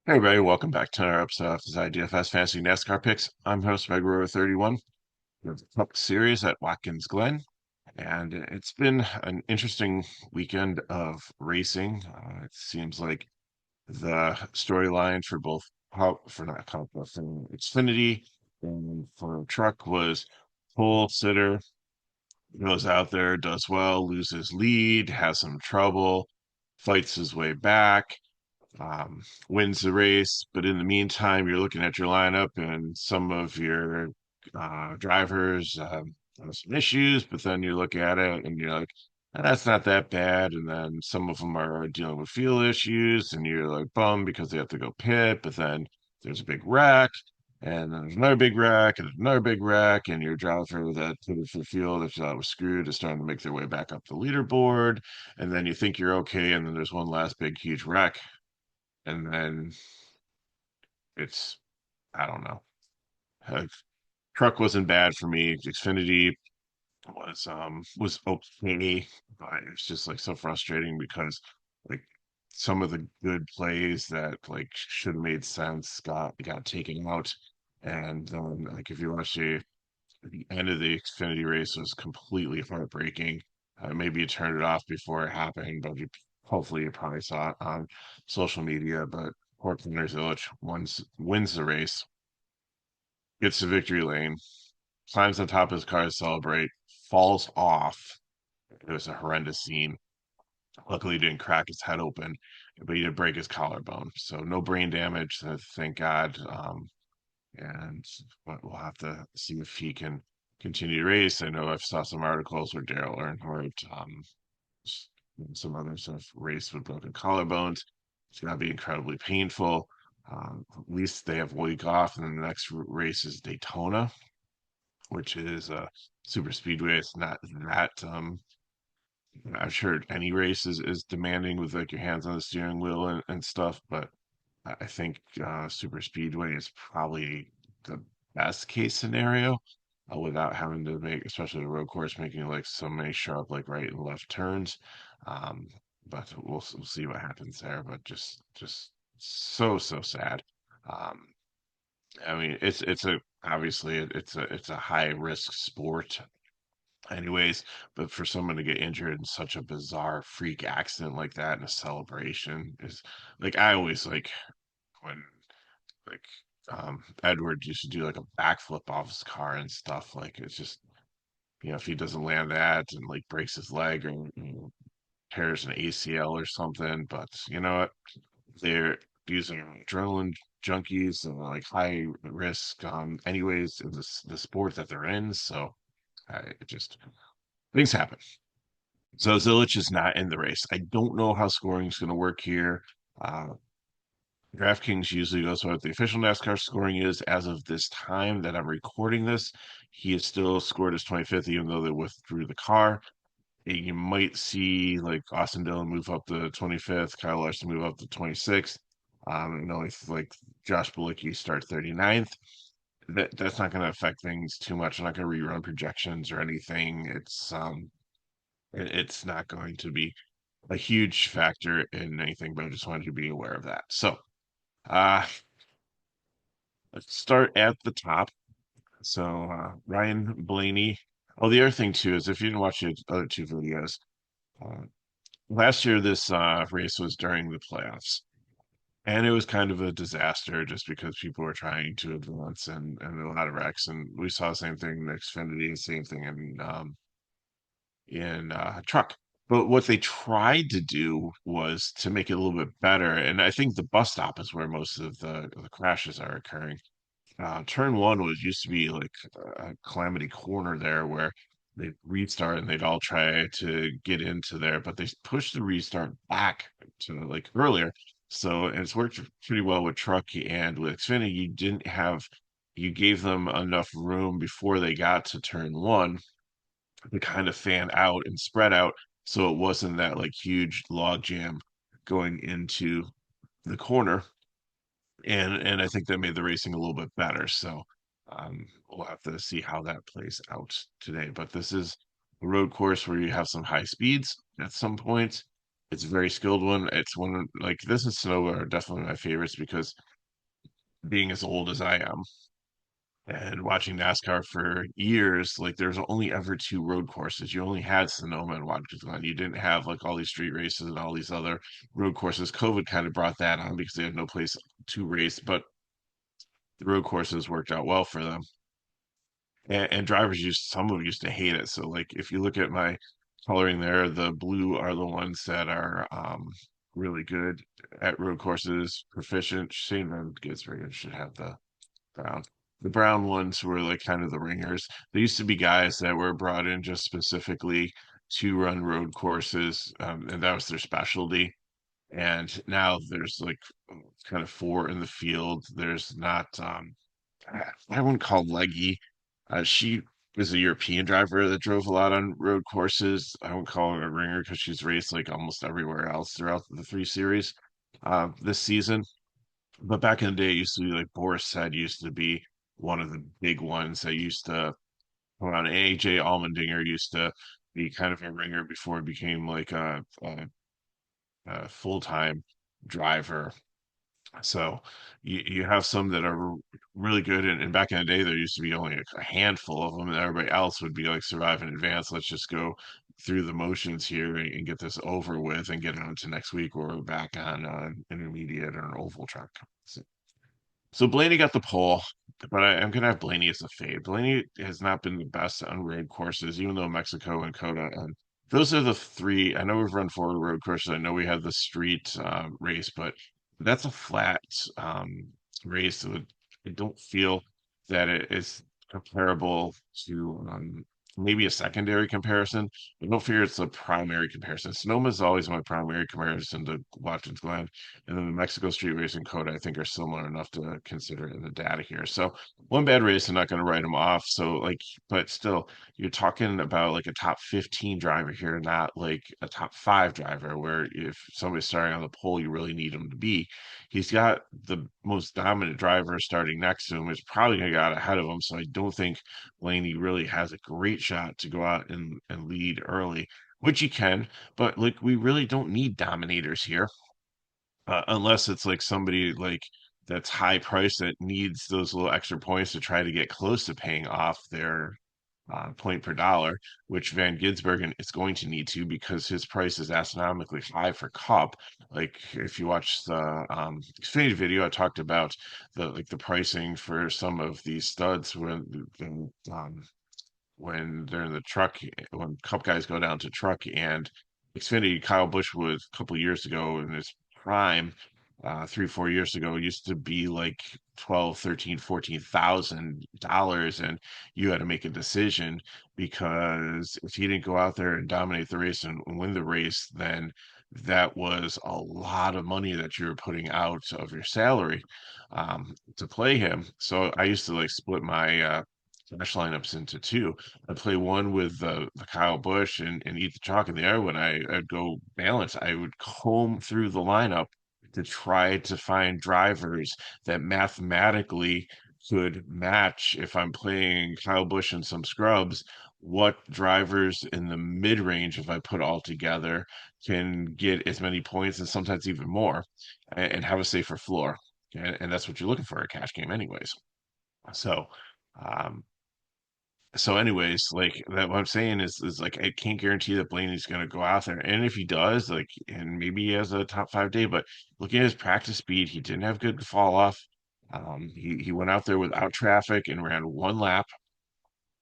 Hey everybody, welcome back to another episode of FSidfs DFS Fantasy NASCAR Picks. I'm host Rower31. We have the Cup Series at Watkins Glen, and it's been an interesting weekend of racing. It seems like the storyline for both for not Cup, but for Xfinity and for Truck was pole sitter goes out there, does well, loses lead, has some trouble, fights his way back, um, wins the race. But in the meantime, you're looking at your lineup and some of your drivers have some issues, but then you look at it and you're like, that's not that bad. And then some of them are dealing with fuel issues and you're like bummed because they have to go pit, but then there's a big wreck. And then there's another big wreck, and there's another big wreck, and your driver that pitted for fuel that thought was screwed is starting to make their way back up the leaderboard. And then you think you're okay, and then there's one last big, huge wreck, and then it's I don't know. Uh, Truck wasn't bad for me. Xfinity was okay, but it's just like so frustrating because like some of the good plays that like should have made sense got taken out, and like if you watch the end of the Xfinity race was completely heartbreaking. Maybe you turned it off before it happened, but hopefully you probably saw it on social media. But poor Connors Illich wins the race, gets to victory lane, climbs on top of his car to celebrate, falls off. It was a horrendous scene. Luckily, he didn't crack his head open, but he did break his collarbone. So no brain damage, thank God. And but we'll have to see if he can continue to race. I know I've saw some articles where Daryl Earnhardt, and some others have raced with broken collarbones. It's going to be incredibly painful. At least they have a week off, and then the next race is Daytona, which is a super speedway. It's not that I'm sure any race is demanding with like your hands on the steering wheel and stuff, but I think super speedway is probably the best case scenario without having to make, especially the road course, making like so many sharp like right and left turns. Um, but we'll see what happens there. But just so sad. Um, I mean, it's a obviously it's a high risk sport anyways, but for someone to get injured in such a bizarre freak accident like that in a celebration is like I always like when like Edward used to do like a backflip off his car and stuff. Like it's just if he doesn't land that and like breaks his leg or tears an ACL or something, but you know what? They're these are adrenaline junkies and like high risk anyways in the sport that they're in. So it just things happen. So Zilich is not in the race. I don't know how scoring is going to work here. Uh, DraftKings usually goes what the official NASCAR scoring is as of this time that I'm recording this. He is still scored as 25th, even though they withdrew the car. You might see like Austin Dillon move up to 25th, Kyle Larson move up to 26th. And only like Josh Bilicki start 39th. That's not going to affect things too much. I'm not going to rerun projections or anything. It's not going to be a huge factor in anything, but I just wanted you to be aware of that. So, uh, let's start at the top. So, Ryan Blaney. Oh, the other thing too is if you didn't watch the other two videos, uh, last year this race was during the playoffs, and it was kind of a disaster just because people were trying to advance and a lot of wrecks, and we saw the same thing in Xfinity, same thing in truck. But what they tried to do was to make it a little bit better, and I think the bus stop is where most of the crashes are occurring. Turn one was used to be like a calamity corner there where they'd restart and they'd all try to get into there, but they pushed the restart back to like earlier. So and it's worked pretty well with Truckee and with Xfinity. You gave them enough room before they got to turn one to kind of fan out and spread out so it wasn't that like huge log jam going into the corner, and I think that made the racing a little bit better. So we'll have to see how that plays out today. But this is a road course where you have some high speeds at some points. It's a very skilled one. It's one like this and Snow are definitely my favorites because being as old as I am and watching NASCAR for years, like there's only ever two road courses. You only had Sonoma and Watkins Glen. You didn't have like all these street races and all these other road courses. COVID kind of brought that on because they had no place to race, but the road courses worked out well for them. And drivers some of them used to hate it. So like if you look at my coloring there, the blue are the ones that are really good at road courses, proficient. Shane Van Gisbergen should have the brown. The brown ones were like kind of the ringers. There used to be guys that were brought in just specifically to run road courses, and that was their specialty. And now there's like kind of four in the field. There's not, I wouldn't call Leggy. She was a European driver that drove a lot on road courses. I wouldn't call her a ringer because she's raced like almost everywhere else throughout the three series this season. But back in the day, it used to be like Boris said, used to be one of the big ones that used to come on. AJ Allmendinger used to be kind of a ringer before he became like a full-time driver. So you have some that are really good, and back in the day, there used to be only a handful of them, and everybody else would be like survive in advance. Let's just go through the motions here and get this over with and get on to next week, or we're back on intermediate or an oval track. So Blaney got the pole, but I'm gonna have Blaney as a fade. Blaney has not been the best on road courses, even though Mexico and Coda and those are the three. I know we've run four road courses. I know we had the street race, but that's a flat race. So I don't feel that it is comparable to maybe a secondary comparison. I don't feel it's a primary comparison. Sonoma is always my primary comparison to Watkins Glen. And then the Mexico Street Race and Coda, I think, are similar enough to consider in the data here. So one bad race, I'm not going to write them off. So like, but still, you're talking about like a top 15 driver here, not like a top five driver, where if somebody's starting on the pole, you really need him to be. He's got the most dominant driver starting next to him, is probably going to get out ahead of him. So I don't think Blaney really has a great shot to go out and lead early, which he can, but like we really don't need dominators here unless it's like somebody like that's high price that needs those little extra points to try to get close to paying off their point per dollar, which Van Gisbergen is going to need to because his price is astronomically high for Cup. Like if you watch the Xfinity video, I talked about the pricing for some of these studs when they're in the truck, when Cup guys go down to truck and Xfinity, Kyle Busch was a couple years ago in his prime, 3, 4 years ago, used to be like 12, 13, $14,000, and you had to make a decision because if he didn't go out there and dominate the race and win the race, then that was a lot of money that you were putting out of your salary to play him. So I used to like split my cash lineups into two. I'd play one with the Kyle Busch and eat the chalk in the air when I'd go balance. I would comb through the lineup to try to find drivers that mathematically could match if I'm playing Kyle Busch and some scrubs. What drivers in the mid range, if I put all together, can get as many points and sometimes even more and have a safer floor. And that's what you're looking for a cash game, anyways. So, um, anyways, like that what I'm saying is like I can't guarantee that Blaney's gonna go out there. And if he does, like and maybe he has a top five day, but looking at his practice speed, he didn't have good fall off. He went out there without traffic and ran one lap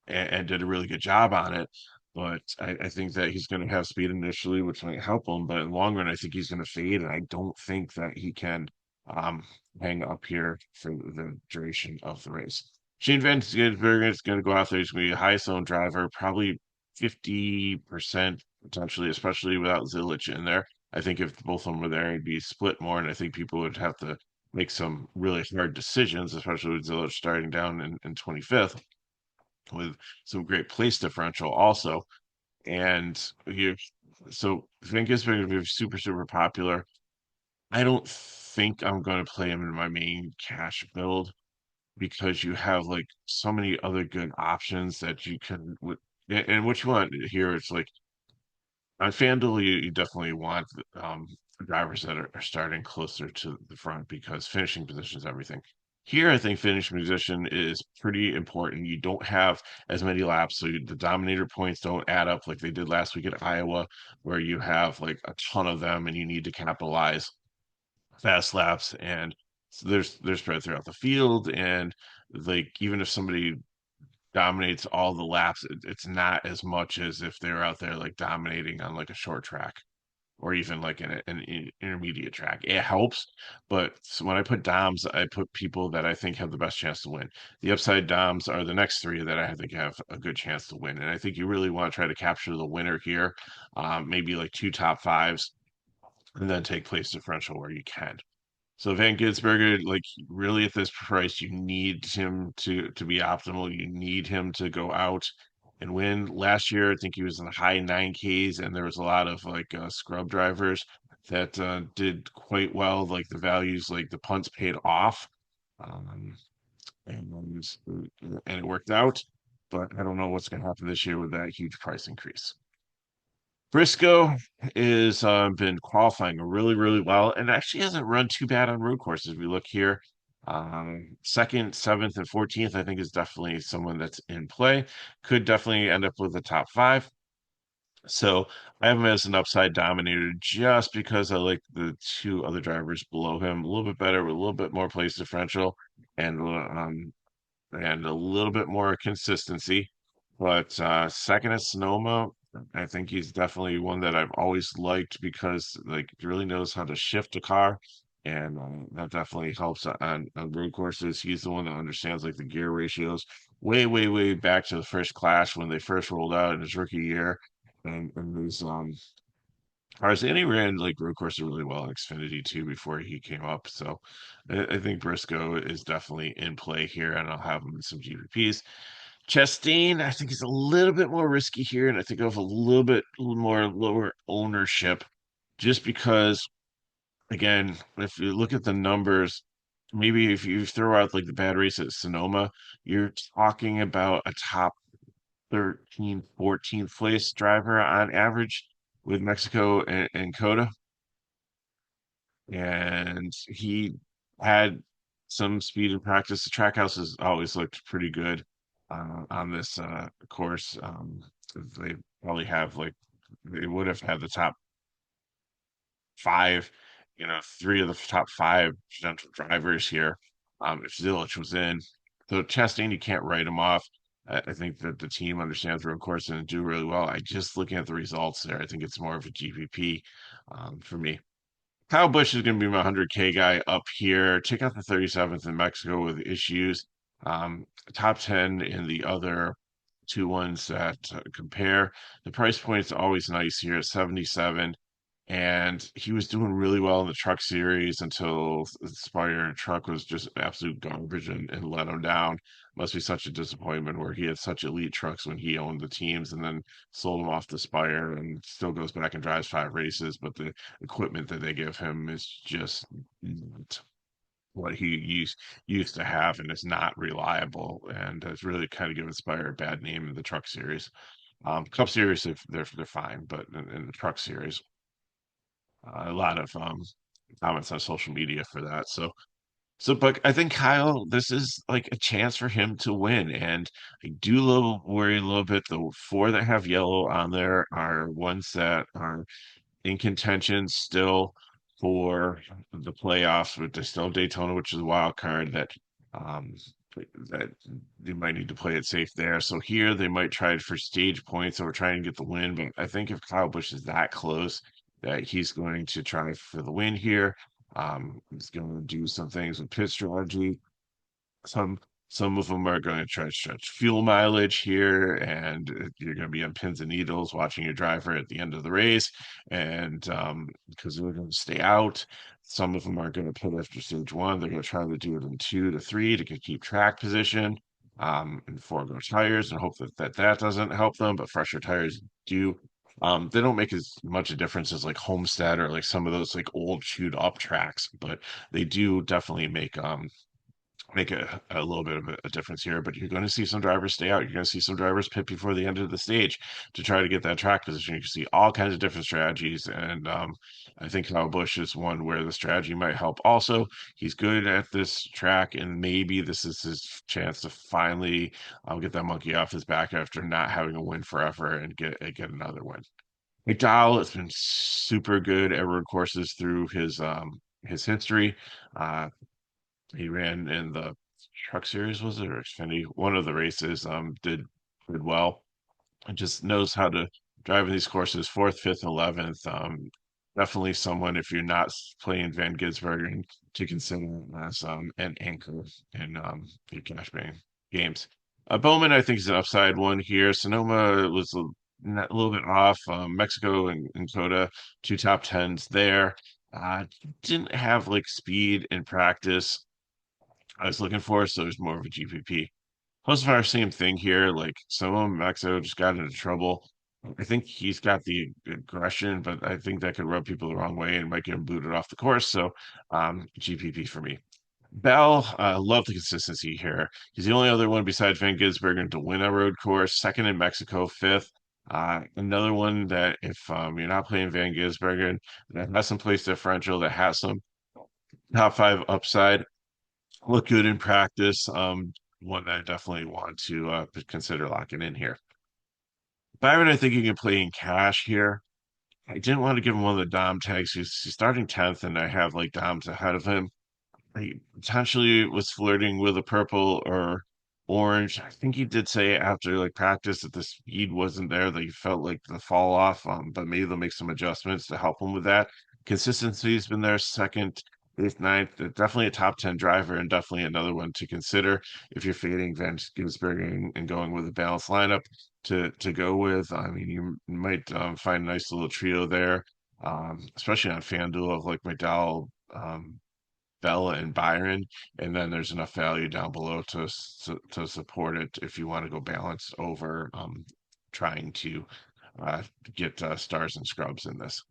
and did a really good job on it. But I think that he's going to have speed initially, which might help him. But in the long run, I think he's going to fade, and I don't think that he can um, hang up here for the duration of the race. Shane Van Gisbergen is going to go out there. He's going to be a high zone driver, probably 50% potentially, especially without Zilich in there. I think if both of them were there, it'd be split more, and I think people would have to make some really hard decisions, especially with Zilich starting down in 25th with some great place differential also. And you, so Van Gisbergen is super, super popular. I don't think I'm going to play him in my main cash build because you have like so many other good options that you can. And what you want here, it's like On FanDuel, you definitely want drivers that are starting closer to the front because finishing position is everything. Here, I think finishing position is pretty important. You don't have as many laps, so the Dominator points don't add up like they did last week at Iowa, where you have like a ton of them and you need to capitalize fast laps. And so they're spread throughout the field, and like even if somebody dominates all the laps, it's not as much as if they're out there like dominating on like a short track or even like an intermediate track. It helps, but when I put DOMs, I put people that I think have the best chance to win. The upside DOMs are the next three that I think have a good chance to win. And I think you really want to try to capture the winner here, maybe like two top fives, and then take place differential where you can. So Van Gisbergen, like really at this price, you need him to be optimal. You need him to go out and win. Last year, I think he was in the high 9Ks, and there was a lot of like scrub drivers that did quite well. Like the values, like the punts paid off, um, and and it worked out. But I don't know what's going to happen this year with that huge price increase. Briscoe is been qualifying really, really well, and actually hasn't run too bad on road courses. We look here, second, seventh, and 14th. I think is definitely someone that's in play. Could definitely end up with the top five. So I have him as an upside dominator just because I like the two other drivers below him a little bit better with a little bit more place differential and a little bit more consistency. But second is Sonoma. I think he's definitely one that I've always liked because like he really knows how to shift a car, and that definitely helps on road courses. He's the one that understands like the gear ratios way, way, way back to the first Clash when they first rolled out in his rookie year, and these cars. And he ran like road courses really well in Xfinity too before he came up. So I think Briscoe is definitely in play here, and I'll have him in some GPPs. Chastain, I think is a little bit more risky here, and I think of a little more lower ownership, just because again, if you look at the numbers, maybe if you throw out like the bad race at Sonoma, you're talking about a top 13th, 14th place driver on average with Mexico and Coda, and he had some speed in practice. The track house has always looked pretty good on this course. They probably have like they would have had the top five, three of the top five potential drivers here if Zilich was in. So Chastain, you can't write him off. I think that the team understands road course and do really well. I just looking at the results there, I think it's more of a GPP for me. Kyle Busch is going to be my 100K guy up here. Check out the 37th in Mexico with issues. Top 10 in the other two ones that compare. The price point is always nice here at 77. And he was doing really well in the truck series until the Spire truck was just absolute garbage and let him down. Must be such a disappointment where he had such elite trucks when he owned the teams and then sold them off to Spire and still goes back and drives five races. But the equipment that they give him is just not what he used to have, and it's not reliable, and it's really kind of given Spire a bad name in the truck series. Cup series, they're fine, but in the truck series, a lot of comments on social media for that. But I think Kyle, this is like a chance for him to win, and I do worry a little bit. The four that have yellow on there are ones that are in contention still for the playoffs, but there's still Daytona, which is a wild card um that they might need to play it safe there. So here they might try for stage points or try and get the win. But I think if Kyle Busch is that close, that he's going to try for the win here. He's going to do some things with pit strategy. Some some of them are going to try to stretch fuel mileage here, and you're going to be on pins and needles watching your driver at the end of the race, and because they're going to stay out. Some of them are going to pit after stage one. They're going to try to do it in two to three to keep track position, and four-go tires, and hope that doesn't help them. But fresher tires do. They don't make as much a difference as like Homestead or like some of those like old chewed up tracks, but they do definitely make make a little bit of a difference here, but you're going to see some drivers stay out. You're going to see some drivers pit before the end of the stage to try to get that track position. You can see all kinds of different strategies, and I think Kyle Busch is one where the strategy might help. Also, he's good at this track, and maybe this is his chance to finally get that monkey off his back after not having a win forever and get another win. McDowell has been super good at road courses through his history. Uh, he ran in the Truck Series, was it, or Xfinity? One of the races. Did well. And just knows how to drive in these courses, fourth, fifth, 11th. Definitely someone if you're not playing Van Gisbergen to consider as an anchor in your cash paying games. Bowman, I think, is an upside one here. Sonoma was a little bit off. Mexico and Coda, two top tens there. Didn't have like speed in practice I was looking for, so it's more of a GPP. Hocevar, same thing here. Like Solo Maxo just got into trouble. I think he's got the aggression, but I think that could rub people the wrong way and might get him booted off the course. So GPP for me. Bell, love the consistency here. He's the only other one besides Van Gisbergen to win a road course, second in Mexico, fifth. Another one that if you're not playing Van Gisbergen, that has some place differential, that has some top five upside look good in practice. One that I definitely want to consider locking in here. Byron, I think you can play in cash here. I didn't want to give him one of the Dom tags. He's starting 10th, and I have like Doms ahead of him. He potentially was flirting with a purple or orange. I think he did say after like practice that the speed wasn't there, that he felt like the fall off. But maybe they'll make some adjustments to help him with that. Consistency has been there, second, eighth, ninth. Definitely a top 10 driver and definitely another one to consider if you're fading Van Gisbergen and going with a balanced lineup to go with. I mean, you might find a nice little trio there, especially on FanDuel of like McDowell. Bella and Byron, and then there's enough value down below to support it if you want to go balanced over trying to uh, get stars and scrubs in this.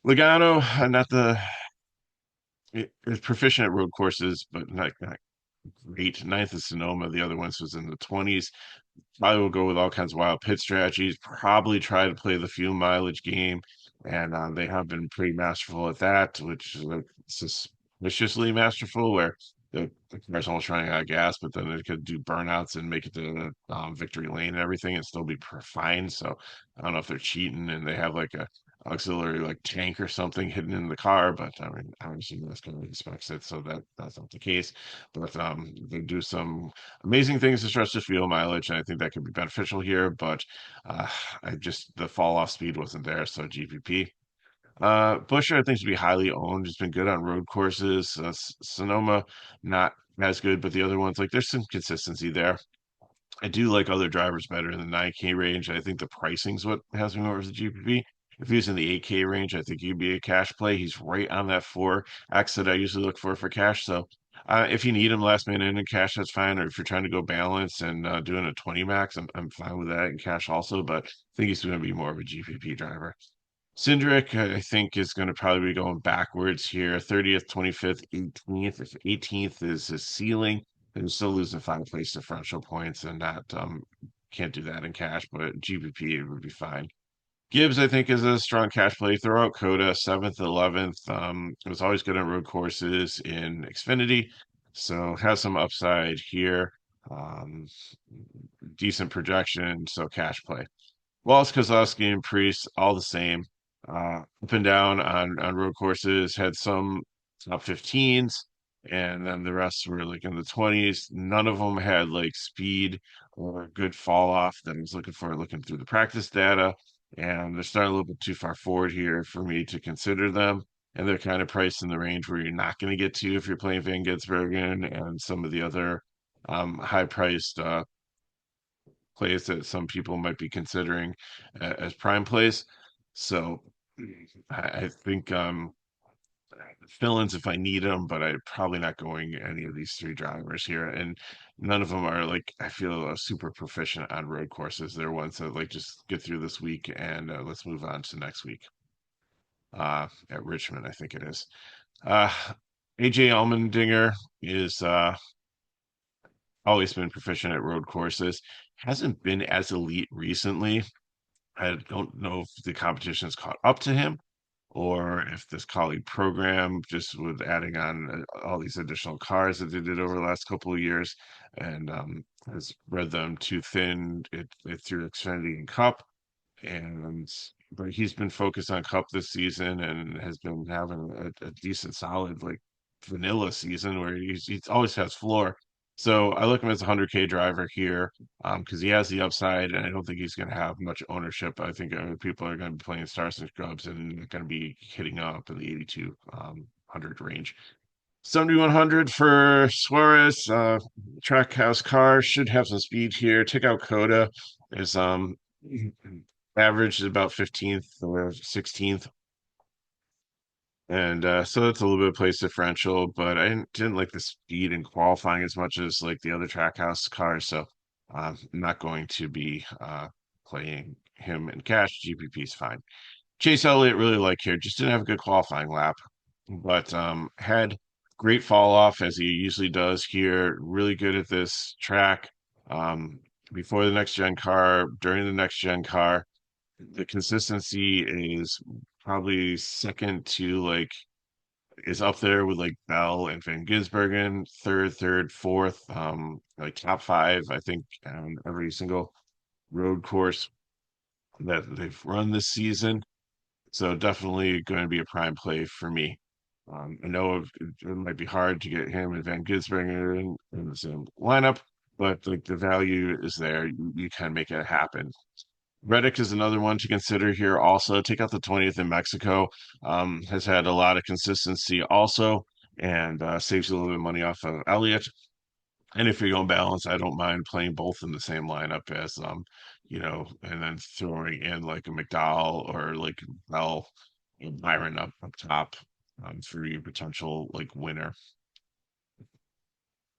Logano, not the is proficient at road courses, but not great. Ninth is Sonoma. The other ones was in the 20s. Probably will go with all kinds of wild pit strategies. Probably try to play the fuel mileage game, and they have been pretty masterful at that, which is like suspiciously masterful. Where the car's almost running out of gas, but then it could do burnouts and make it to victory lane and everything, and still be fine. So I don't know if they're cheating and they have like a auxiliary like tank or something hidden in the car, but I mean, obviously that's going to expects it, so that's not the case. But they do some amazing things to stretch the fuel mileage, and I think that could be beneficial here. But uh, I just the fall off speed wasn't there, so GPP. Busher, I think, should be highly owned. He's been good on road courses. Sonoma, not as good, but the other ones, like, there's some consistency there. I do like other drivers better in the 9K range. I think the pricing's what has me over the GPP. If he's in the 8K range, I think he'd be a cash play. He's right on that 4X that I usually look for cash. So if you need him last minute in cash, that's fine. Or if you're trying to go balance and doing a 20 max, I'm fine with that in cash also. But I think he's going to be more of a GPP driver. Cindric, I think, is going to probably be going backwards here. 30th, 25th, 18th. If 18th is his ceiling, then he's still losing 5 place differential points, and that can't do that in cash, but GPP would be fine. Gibbs, I think, is a strong cash play. Throw out Coda, 7th, 11th. It was always good on road courses in Xfinity, so has some upside here. Um, Decent projection, so cash play. Wallace, Kozlowski, and Priest, all the same. Up and down on road courses, had some top 15s, and then the rest were like in the 20s. None of them had like speed or good fall off that I was looking for looking through the practice data. And they're starting a little bit too far forward here for me to consider them. And they're kind of priced in the range where you're not going to get to if you're playing Van Gisbergen and some of the other high priced plays that some people might be considering as prime plays. So I think fill-ins if I need them, but I'm probably not going any of these three drivers here. And none of them are like I feel super proficient on road courses. They're ones that like just get through this week and let's move on to next week at Richmond, I think it is. Uh, AJ Allmendinger is always been proficient at road courses. Hasn't been as elite recently. I don't know if the competition's caught up to him or if this colleague program just with adding on all these additional cars that they did over the last couple of years and has spread them too thin through Xfinity and Cup. And but he's been focused on Cup this season and has been having a decent, solid like vanilla season where he's always has floor. So I look him as a 100K driver here because he has the upside, and I don't think he's going to have much ownership. I think people are going to be playing Stars and Scrubs and going to be hitting up in the 82 100 range. 7,100 for Suarez. Trackhouse car should have some speed here. Take out Coda. Is average is about 15th or 16th. And so it's a little bit of place differential, but I didn't like the speed in qualifying as much as like the other Trackhouse cars. So I'm not going to be playing him in cash. GPP is fine. Chase Elliott really like here. Just didn't have a good qualifying lap, but had great fall off as he usually does here. Really good at this track. Um, Before the next gen car, during the next gen car, the consistency is probably second to like is up there with like Bell and Van Gisbergen, third, fourth, like top five, I think, every single road course that they've run this season. So definitely going to be a prime play for me. I know it might be hard to get him and Van Gisbergen in the same lineup, but like the value is there. You can make it happen. Reddick is another one to consider here. Also, take out the 20th in Mexico. Has had a lot of consistency also, and saves you a little bit of money off of Elliott. And if you're going balance, I don't mind playing both in the same lineup as and then throwing in like a McDowell or like Bell and Byron up top for your potential like winner.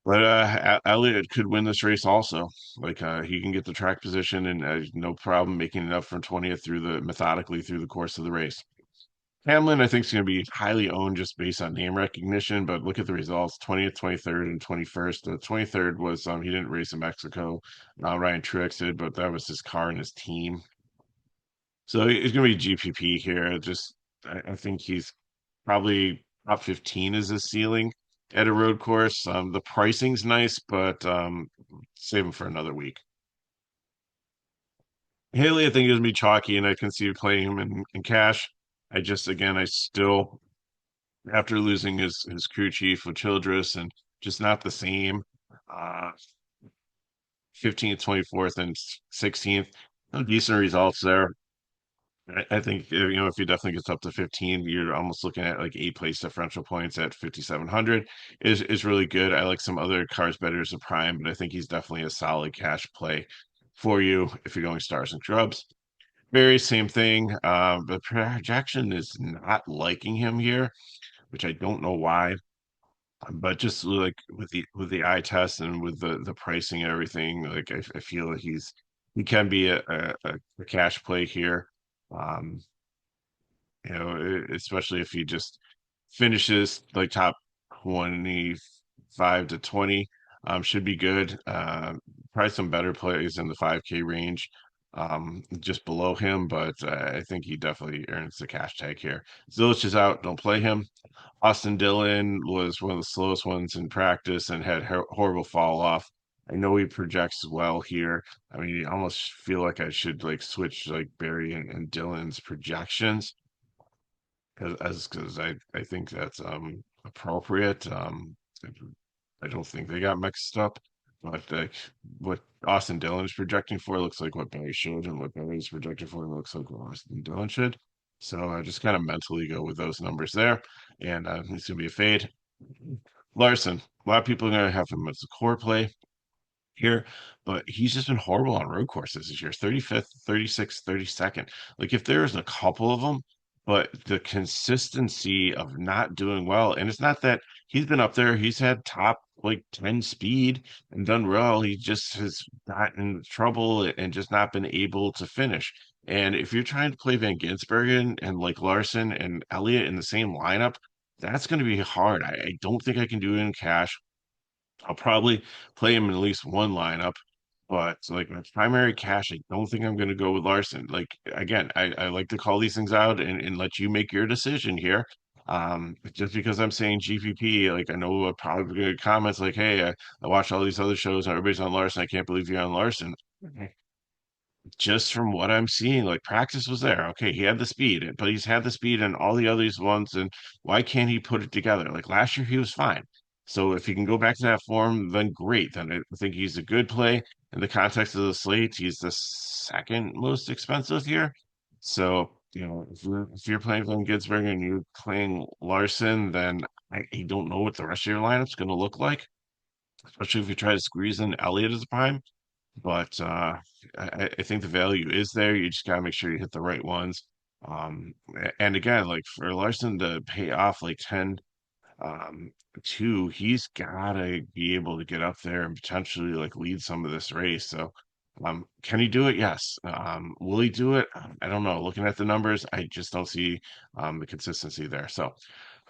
But Elliott could win this race also. Like he can get the track position and no problem making it up from 20th through the methodically through the course of the race. Hamlin, I think, is going to be highly owned just based on name recognition, but look at the results: 20th, 23rd, and 21st. The 23rd was he didn't race in Mexico. Ryan Truex did, but that was his car and his team. So it's going to be GPP here. Just I think he's probably top 15 is his ceiling at a road course. The pricing's nice, but save him for another week. Haley, I think is going to be chalky, and I can see you playing him in cash. I still after losing his crew chief with Childress and just not the same. Uh, 15th, 24th, and 16th. No decent results there. I think if he definitely gets up to 15, you're almost looking at like 8 place differential points at 5,700 is really good. I like some other cars better as a prime, but I think he's definitely a solid cash play for you if you're going stars and shrubs. Very same thing. The projection is not liking him here, which I don't know why. But just like with the eye test and with the pricing and everything, like I feel that he can be a cash play here. Um, especially if he just finishes like top 25 to 20, should be good. Probably some better plays in the 5K range, just below him, but I think he definitely earns the cash tag here. Zilich is out, don't play him. Austin Dillon was one of the slowest ones in practice and had horrible fall off. I know he projects well here. I mean, I almost feel like I should like switch like Barry and Dillon's projections because I think that's appropriate. I don't think they got mixed up, but what Austin Dillon is projecting for looks like what Barry should, and what Barry is projecting for looks like what Austin Dillon should. So I just kind of mentally go with those numbers there, and it's gonna be a fade. Larson, a lot of people are gonna have him as a core play here, but he's just been horrible on road courses this year. 35th, 36th, 32nd. Like if there's a couple of them, but the consistency of not doing well, and it's not that he's been up there, he's had top like 10 speed and done well. He just has gotten in trouble and just not been able to finish. And if you're trying to play Van Ginsbergen and like Larson and Elliott in the same lineup, that's going to be hard. I don't think I can do it in cash. I'll probably play him in at least one lineup, but like my primary cash, I don't think I'm going to go with Larson. Like again, I like to call these things out and let you make your decision here. Just because I'm saying GPP, like I know probably gonna get comments like, "Hey, I watched all these other shows and everybody's on Larson. I can't believe you're on Larson." Just from what I'm seeing, like practice was there. Okay, he had the speed, but he's had the speed in all the others ones, and why can't he put it together? Like last year, he was fine. So if he can go back to that form, then great. Then I think he's a good play in the context of the slate. He's the second most expensive here. So, if you're playing Glenn Ginsburg and you're playing Larson, then I don't know what the rest of your lineup's going to look like, especially if you try to squeeze in Elliott as a prime. But I think the value is there. You just gotta make sure you hit the right ones. And again, like for Larson to pay off like 10 2, he's gotta be able to get up there and potentially like lead some of this race. So can he do it? Yes. Will he do it? I don't know. Looking at the numbers, I just don't see the consistency there. So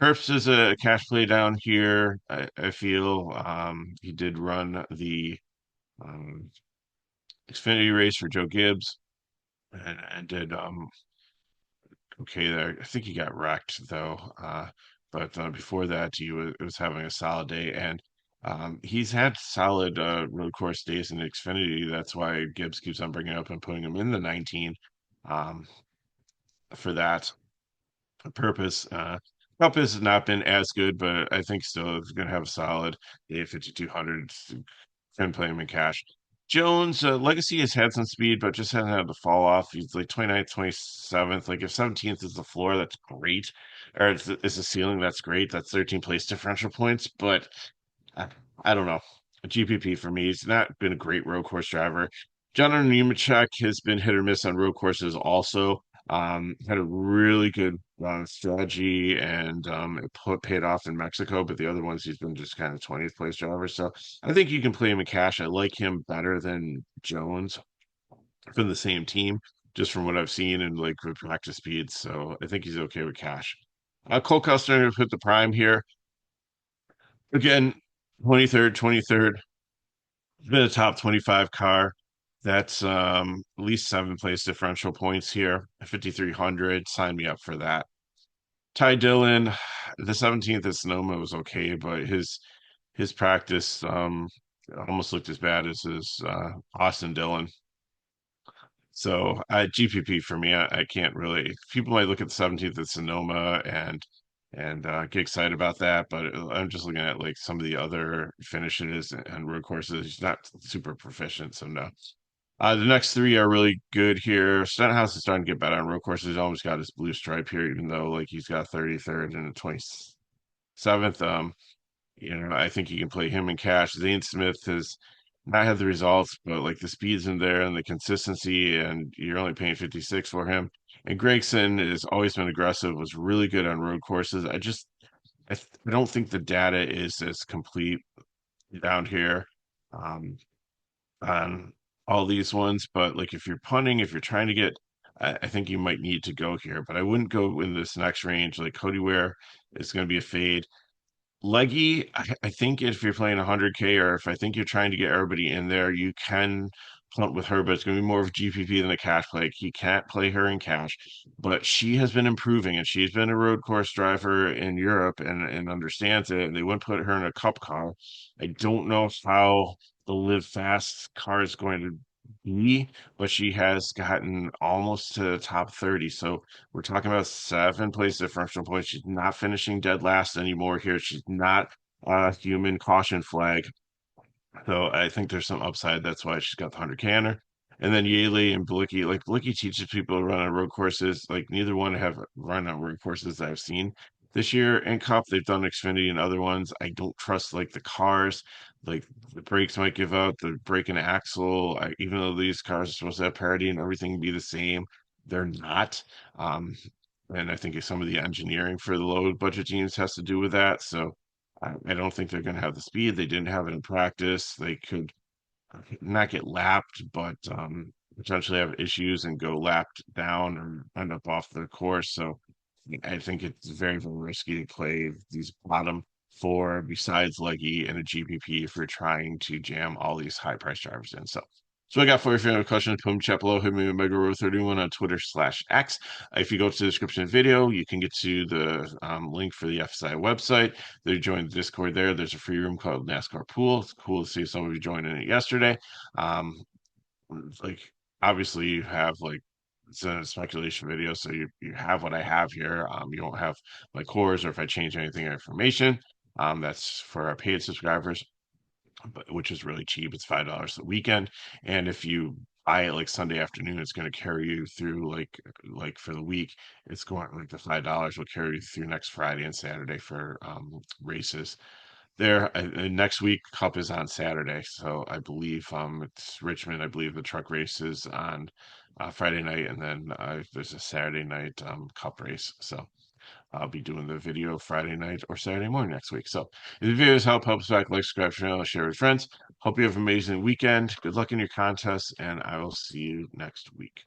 Herbst is a cash play down here. I feel he did run the um, Xfinity race for Joe Gibbs and did okay there. I think he got wrecked though. But before that, he was having a solid day, and he's had solid road course days in Xfinity. That's why Gibbs keeps on bringing up and putting him in the 19 um, for that purpose. Cup has not been as good, but I think still it's going to have a solid day 5,200. Can play him in cash. Jones, Legacy has had some speed, but just hasn't had the fall off. He's like 29th, 27th. Like if 17th is the floor, that's great. Or is the ceiling, that's great. That's 13 place differential points. But I, I don't know. GPP for me, he's not been a great road course driver. John Nemechek has been hit or miss on road courses also. Had a really good strategy and paid off in Mexico, but the other ones he's been just kind of 20th place driver. So I think you can play him in cash. I like him better than Jones from the same team, just from what I've seen and like with practice speeds. So I think he's okay with cash. Cole Custer put the prime here again, 23rd, 23rd. Been a top 25 car. That's at least 7 place differential points here. 5,300. Sign me up for that. Ty Dillon, the 17th at Sonoma was okay, but his practice almost looked as bad as his Austin Dillon. So GPP for me, I can't really. People might look at the 17th at Sonoma and get excited about that, but I'm just looking at like some of the other finishes and road courses. He's not super proficient, so no. The next three are really good here. Stenhouse is starting to get better on road courses. He's almost got his blue stripe here, even though like he's got 33rd and a 27th. I think you can play him in cash. Zane Smith has not had the results, but like the speed's in there and the consistency, and you're only paying 56 for him. And Gregson has always been aggressive, was really good on road courses. I don't think the data is as complete down here. Um, on all these ones, but like if you're punting, if you're trying to get, I think you might need to go here, but I wouldn't go in this next range. Like Cody Ware is going to be a fade. Leggy, I think if you're playing 100K or if I think you're trying to get everybody in there, you can punt with her, but it's going to be more of a GPP than a cash play. He can't play her in cash, but she has been improving and she's been a road course driver in Europe and understands it. And they wouldn't put her in a cup car. I don't know how the live fast car is going to be, but she has gotten almost to the top 30. So we're talking about 7 place differential points. She's not finishing dead last anymore here. She's not a human caution flag. So I think there's some upside. That's why she's got the 100 canner. And then Yaley and Blicky, like Blicky teaches people to run on road courses. Like neither one have run on road courses that I've seen this year in Cup. They've done Xfinity and other ones. I don't trust like the cars. Like the brakes might give out, the brake and axle. Even though these cars are supposed to have parity and everything be the same, they're not. Um, and I think some of the engineering for the low budget teams has to do with that. So I don't think they're going to have the speed. They didn't have it in practice. They could not get lapped, but potentially have issues and go lapped down or end up off the course. So I think it's very, very risky to play these bottom four besides Leggy and a GPP if you're trying to jam all these high price drivers in. So I got for you. If you have a question, put them chat below. Hit me with MegaRow31 on Twitter/X. If you go to the description of the video, you can get to the link for the FSI website. They join the Discord there. There's a free room called NASCAR Pool. It's cool to see some of you joining it yesterday. Um, like obviously you have like it's a speculation video, so you have what I have here. You don't have my cores or if I change anything or information. That's for our paid subscribers, but which is really cheap. It's $5 a weekend, and if you buy it like Sunday afternoon, it's going to carry you through like for the week. It's going like the $5 will carry you through next Friday and Saturday for races there. Next week, Cup is on Saturday, so I believe it's Richmond. I believe the truck race is on Friday night, and then there's a Saturday night Cup race. So I'll be doing the video Friday night or Saturday morning next week. So if the videos help us back, like, subscribe, channel, share with friends. Hope you have an amazing weekend. Good luck in your contests, and I will see you next week.